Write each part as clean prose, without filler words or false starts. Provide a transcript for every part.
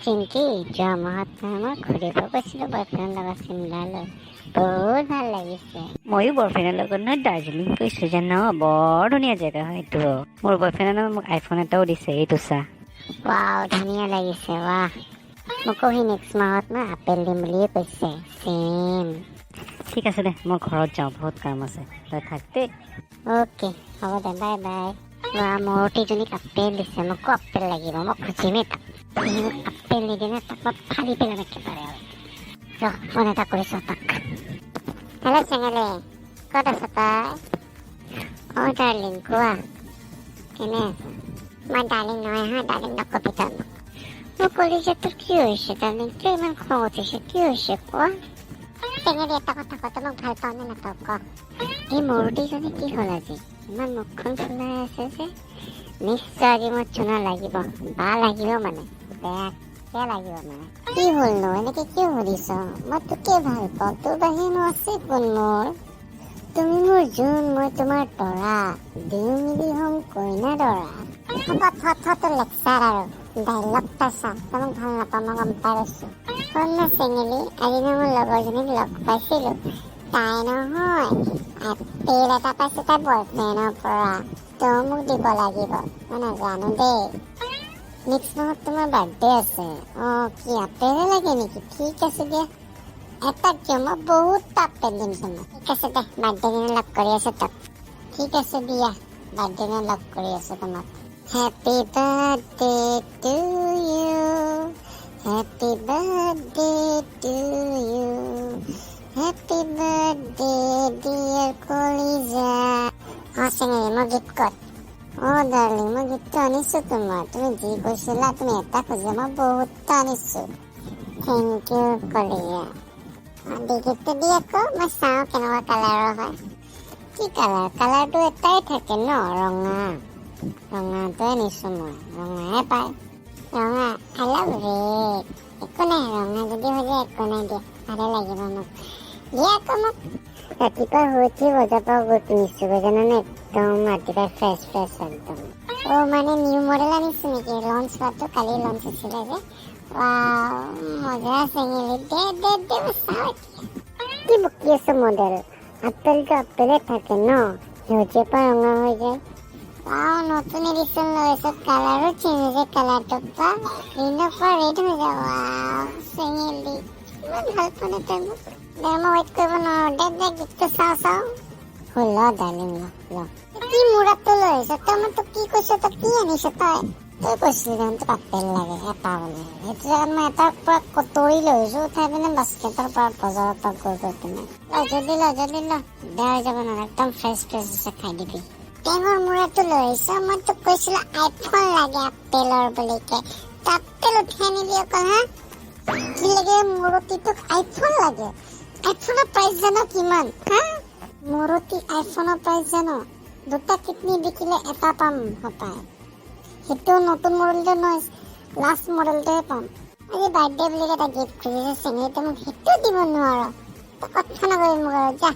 চিংকি যোৱা মাহত মই ঘূৰিব গৈছিলোঁ বয়ফ্ৰেণ্ডৰ লগত চিমলালৈ। বহুত ভাল লাগিছে। ময়ো বয়ফ্ৰেণ্ডৰ লগত নহয় দাৰ্জিলিং গৈছোঁ জান। বৰ ধুনীয়া জেগা হয় এইটো। মোৰ বয়ফ্ৰেণ্ডে মোক আইফোন এটাও দিছে, এইটো চা। ৱাও, ধুনীয়া লাগিছে ৱাহ। মোকো সি নেক্সট মাহত মই আপেল দিম বুলিয়ে কৈছে। চেম। ঠিক আছে দে, মই ঘৰত যাওঁ, বহুত কাম আছে, তই থাক দেই। অ'কে, হ'ব দে, বাই বাই। ৱাহ, মূৰ্তিজনীক আপেল দিছে, মোকো আপেল লাগিব, মই খুজিমেই তাক। সি মোক আপেল নিদিলে তাক মই ফালি পেলাম একেবাৰে আৰু। ফোন এটা কৰিছোঁ তাক। হেল্ল' চেঙেলী, ক'ত আছ তই? অ' ডাৰ্লিং, কোৱা। কেনে আছা? মই ডাৰ্লিং নহয় হা, ডাৰ্লিং নকবি তই মোক। মোক ক'লি যে তোৰ কি হৈছে ডাৰ্লিং? কিয় ইমান খং উঠিছে? কি হৈছে কোৱা? চেঙেলী, এটা কথা ক, তই মোক ভাল পাওঁ নে নাপাওঁ ক? এই মূৰ্তিজনী কি হ'ল আজি? ইমান মুখখন ফুলাই আছে যে? নিশ্চয় আজি মোৰ চুনা লাগিব, বা লাগিব মানে, বেয়া লাগিব মানে। কি হ'লনো? এনেকে কিয় সুধিছ? মই তোকে ভাল পাওঁ, তোৰ বাহিৰেনো আছে কোন মোৰ? তুমি মোৰ জোন, মই তোমাৰ তৰা, দুয়ো মিলি হ'ম কইনা দৰা। হ'ব তোৰ লেকচাৰ আৰু ডাইলগটা চা, তই মোক ভাল নাপাওঁ মই গম পাই গৈছোঁ। শুন না চেঙেলী, আজি মই মোৰ লগৰজনীক লগ পাইছিলোঁ। তাই নহয় আপেল এটা পাইছে তাই বয়ফ্ৰেণ্ডৰ পৰা। তই মোক দিব লাগিব, মই নাজানো দেই। নেক্সট মাহত তোমাৰ বাৰ্থডে আছে। অঁ, কি আপেলে লাগে নেকি? ঠিক আছে দিয়া, এটা কিয়, মই বহুত আপেল দিম তোমাক। ঠিক আছে দে, বাৰ্থডে দিনা লগ কৰি আছোঁ তোক। ঠিক আছে দিয়া, বাৰ্থডে দিনা লগ কৰি আছোঁ তোমাক। Happy birthday to you, happy birthday to you, happy birthday dear কলিজা। অঁ চেঙেলী, মই গিফ্ট ক'ত? অঁ ডাৰ্লিং, মই গিফ্টটো আনিছোঁ তোমাৰ। তুমি যি কৈছিলা তুমি এটা খুজিলা, মই বহুতটা আনিছোঁ। থেংক ইউ কলিজা। দি গিফ্টটো দি আকৌ, মই চাওঁ কেনেকুৱা কালাৰৰ হয়। কি কালাৰ? কালাৰটো এটাই থাকে ন, ৰঙা। ৰঙাটোৱে নিছোঁ মই, ৰঙাহে পায়। ৰঙা, আই লাভ ৰেড। একো নাই, ৰঙা যদি হৈ যায় একো নাই দিয়া, ভালে লাগিব মোক। দিয়া আকৌ মোক। ৰাতিপুৱা শুই উঠি বজাৰ পৰা গৈ পিন্ধিছোঁ জানানে, একদম ৰাতিপুৱা ফ্ৰেছ একদম। অ' মানে নিউ মডেল আনিছোঁ নেকি? লঞ্চ হোৱাটো কালি লঞ্চ আছিলে যে। ৱাও, মজা চেঙেলী, দে মই চাওঁ এতিয়া। কি বকি আছ মডেল? আপেলটো আপেলে থাকে ন, সেউজীয়াৰ পৰা ৰঙা হৈ যায়। ৱাও, নতুন এডিশ্যন লৈছে, কালাৰো চেঞ্জ হৈছে, কালাৰটো পৰা গ্ৰীণৰ পৰা ৰেড হৈ যায়। ৱাও চেঙেলী, ইমান ভাল পোৱা নে তই মোক? দে মই ৱেইট কৰিব নোৱাৰোঁ, দে গিফ্টটো চাওঁ। ল ডাৰ্লিং ল। কি মূৰাটো লৈ আহিছ তই? মই তোক কি কৈছোঁ, তই কি আনিছ তই? তই কৈছিলি দেখোন তোক আপেল লাগে, এটা বোলে। সেইটো জেগাত মই এটাৰ পৰা কটৰি লৈ আহিছোঁ, উঠাই পিনে বাস্কেটৰ পৰা বজাৰৰ পৰা গৈ পিনে। জল্দি ল, বেয়া হৈ যাব নহয়, একদম ফ্ৰেছ আছে, খাই দিবি। টেঙৰ মূৰাটো লৈ আহিছ, মই তোক কৈছিলোঁ আইফোন লাগে আপেলৰ বুলিকে। আপেল উঠাই নিলি অকল হা? কি লাগে মূৰতি, তোক আইফোন লাগে? আইফোনৰ প্ৰাইচ জানো কিমান হা? মূৰতি আইফোনৰ প্ৰাইচ জানো? দুটা কিডনী বিকিলে এটা পাম হপায়। সেইটো নতুন মডেলটো নহয়, লাষ্ট মডেলটোহে পাম। আজি বাৰ্থডে বুলি এটা গিফ্ট খুজিছে চেঙেলীটো, মোক সেইটো দিব নোৱাৰ। তই কথা নকবি মোক আৰু যা।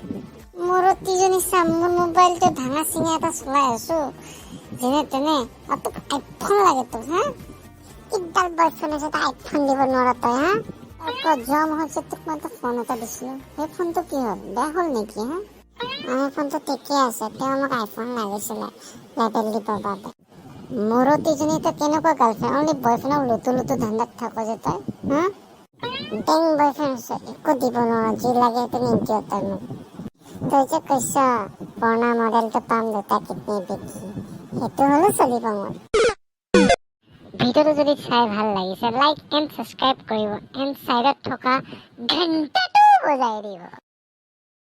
মূৰতিজনী চা, মোৰ মোবাইলটো ভাঙা চিঙা এটা চলাই আছোঁ যেনে তেনে, আৰু তোক আইফোন লাগে তোক হা? কিডাল বয়ফ্ৰেণ্ড আছে তই আইফোন দিব নোৱাৰ তই হা? আকৌ জম হৈছে, তোক মই এটা ফোন এটা দিছিলোঁ, সেই ফোনটো কি হ'ল, বেয়া হ'ল নেকি হা? সেই ফোনটো ঠিকে আছে, তেওঁ মোক আইফোন লাগিছিলে লেবেল দিবৰ বাবে। মূৰতিজনী তই কেনেকুৱা গাৰ্লফ্ৰেণ্ড? অনলি বয়ফ্ৰেণ্ডক লুটু ধান্দাত থাক যে তই হা? বেং বয়ফ্ৰেণ্ড আছে, একো দিব নোৱাৰ, যি লাগে সেইটো নিদিয় তই মোক। তই যে কৈছ পুৰণা মডেলটো পাম দুটা কিডনী বিকি, সেইটো হ'লেও চলিব মোৰ। ভিডিঅ'টো যদি চাই ভাল লাগিছে, লাইক এণ্ড ছাবস্ক্ৰাইব কৰিব, এণ্ড চাইডত থকা ঘণ্টাটো বজাই দিব।